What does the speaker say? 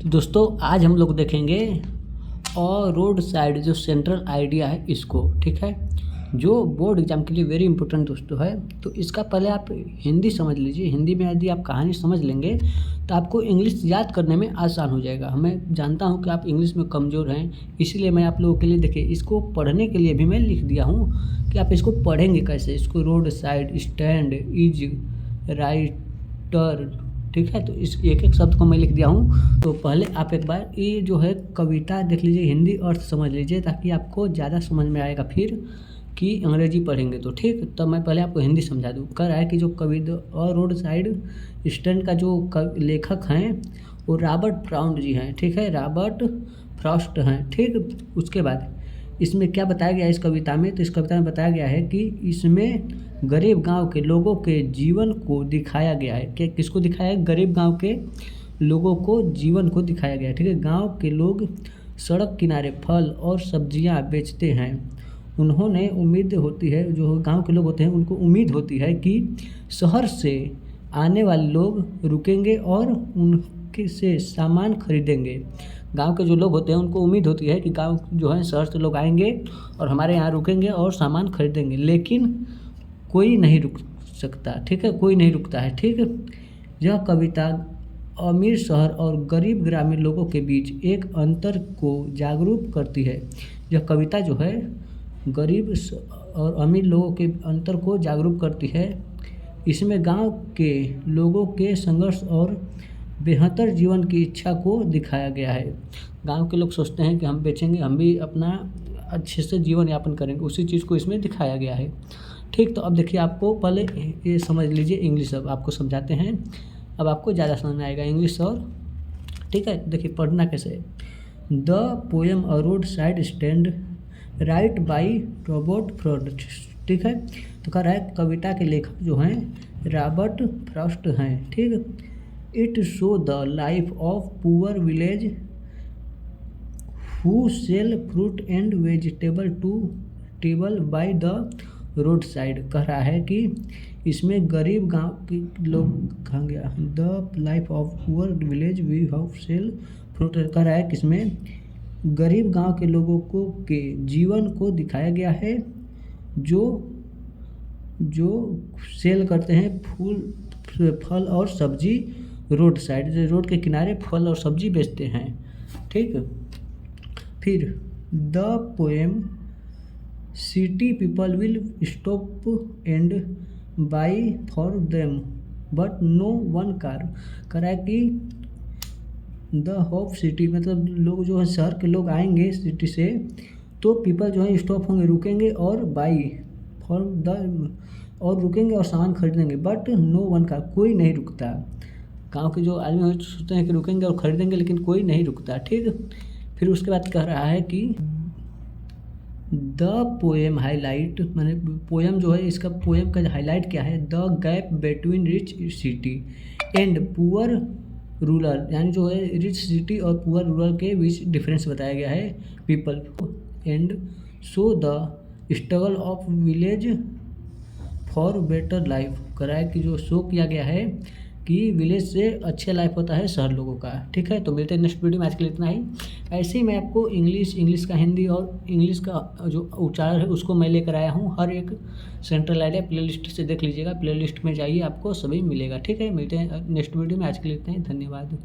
तो दोस्तों आज हम लोग देखेंगे और रोड साइड जो सेंट्रल आइडिया है इसको, ठीक है, जो बोर्ड एग्जाम के लिए वेरी इंपॉर्टेंट दोस्तों है। तो इसका पहले आप हिंदी समझ लीजिए। हिंदी में यदि आप कहानी समझ लेंगे तो आपको इंग्लिश याद करने में आसान हो जाएगा। मैं जानता हूं कि आप इंग्लिश में कमज़ोर हैं, इसीलिए मैं आप लोगों के लिए देखिए इसको पढ़ने के लिए भी मैं लिख दिया हूँ कि आप इसको पढ़ेंगे कैसे। इसको road side, stand, is, writer, ठीक है। तो इस एक एक शब्द को मैं लिख दिया हूँ। तो पहले आप एक बार ये जो है कविता देख लीजिए, हिंदी अर्थ समझ लीजिए ताकि आपको ज़्यादा समझ में आएगा फिर कि अंग्रेजी पढ़ेंगे तो, ठीक। तो मैं पहले आपको हिंदी समझा दूँ। कह रहा है कि जो कविता और रोड साइड स्टैंड का जो लेखक हैं वो रॉबर्ट फ्रॉस्ट जी हैं, ठीक है, रॉबर्ट फ्रॉस्ट हैं, ठीक। उसके बाद इसमें क्या बताया गया है इस कविता में, तो इस कविता में बताया गया है कि इसमें गरीब गांव के लोगों के जीवन को दिखाया गया है। क्या किसको दिखाया है? गरीब गांव के लोगों को जीवन को दिखाया गया है, ठीक है। गांव के लोग सड़क किनारे फल और सब्जियां बेचते हैं। उन्होंने उम्मीद होती है, जो गांव के लोग होते हैं उनको उम्मीद होती है कि शहर से आने वाले लोग रुकेंगे और उनके से सामान खरीदेंगे। गांव के जो लोग होते हैं उनको उम्मीद होती है कि गांव जो है शहर से लोग आएंगे और हमारे यहाँ रुकेंगे और सामान खरीदेंगे, लेकिन कोई नहीं रुक सकता, ठीक है, कोई नहीं रुकता है, ठीक। यह कविता अमीर शहर और गरीब ग्रामीण लोगों के बीच एक अंतर को जागरूक करती है। यह कविता जो है गरीब और अमीर लोगों के अंतर को जागरूक करती है। इसमें गांव के लोगों के संघर्ष और बेहतर जीवन की इच्छा को दिखाया गया है। गांव के लोग सोचते हैं कि हम बेचेंगे, हम भी अपना अच्छे से जीवन यापन करेंगे, उसी चीज़ को इसमें दिखाया गया है, ठीक। तो अब देखिए आपको पहले ये समझ लीजिए इंग्लिश, अब आपको समझाते हैं, अब आपको ज़्यादा समझ में आएगा इंग्लिश और, ठीक है। देखिए पढ़ना कैसे है। The poem a road side stand right by Robert Frost, ठीक है। तो कह रहा है कविता के लेखक जो हैं रॉबर्ट फ्रॉस्ट हैं, ठीक। It show the life of poor village who sell fruit and vegetable to table by the road side. कह रहा है कि इसमें गरीब गांव के लोग, कहाँ गया, the life of poor village we how sell fruit. कह रहा है कि इसमें गरीब गांव के लोगों को के जीवन को दिखाया गया है जो सेल करते हैं फल और सब्जी रोड साइड, रोड के किनारे फल और सब्जी बेचते हैं, ठीक। फिर the poem city people will stop and buy for them but no one car. कह रहा है कि द होप सिटी मतलब लोग जो है शहर के लोग आएंगे सिटी से, तो पीपल जो है स्टॉप होंगे, रुकेंगे और बाई फॉर द और रुकेंगे और सामान खरीदेंगे, बट नो वन कार, कोई नहीं रुकता। गांव के जो आदमी सोचते हैं कि रुकेंगे और खरीदेंगे, लेकिन कोई नहीं रुकता, ठीक। फिर उसके बाद कह रहा है कि द पोएम हाईलाइट, मैंने पोएम जो है इसका पोएम का हाईलाइट क्या है, the gap between rich city and poor rural, यानी जो है रिच सिटी और पुअर रूरल के बीच डिफरेंस बताया गया है people and so the struggle of village for better life. करा है कि जो शो किया गया है कि विलेज से अच्छे लाइफ होता है शहर लोगों का, ठीक है। तो मिलते हैं नेक्स्ट वीडियो में, आज के लिए इतना ही। ऐसे ही मैं आपको इंग्लिश का हिंदी और इंग्लिश का जो उच्चारण है उसको मैं लेकर आया हूँ। हर एक सेंट्रल आइडिया प्लेलिस्ट से देख लीजिएगा, प्लेलिस्ट में जाइए आपको सभी मिलेगा, ठीक है। मिलते हैं नेक्स्ट वीडियो में, आज के लिए इतना ही, धन्यवाद।